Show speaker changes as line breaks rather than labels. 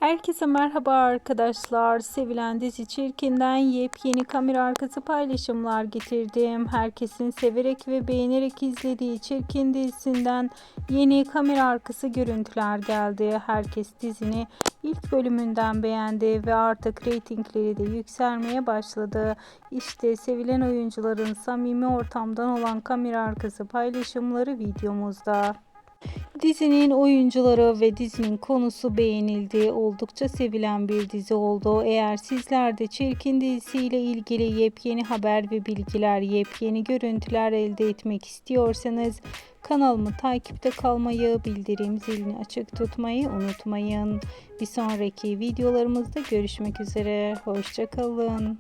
Herkese merhaba arkadaşlar. Sevilen dizi Çirkin'den yepyeni kamera arkası paylaşımlar getirdim. Herkesin severek ve beğenerek izlediği Çirkin dizisinden yeni kamera arkası görüntüler geldi. Herkes dizini ilk bölümünden beğendi ve artık reytingleri de yükselmeye başladı. İşte sevilen oyuncuların samimi ortamdan olan kamera arkası paylaşımları videomuzda. Dizinin oyuncuları ve dizinin konusu beğenildi. Oldukça sevilen bir dizi oldu. Eğer sizler de Çirkin dizisiyle ilgili yepyeni haber ve bilgiler, yepyeni görüntüler elde etmek istiyorsanız kanalımı takipte kalmayı, bildirim zilini açık tutmayı unutmayın. Bir sonraki videolarımızda görüşmek üzere. Hoşça kalın.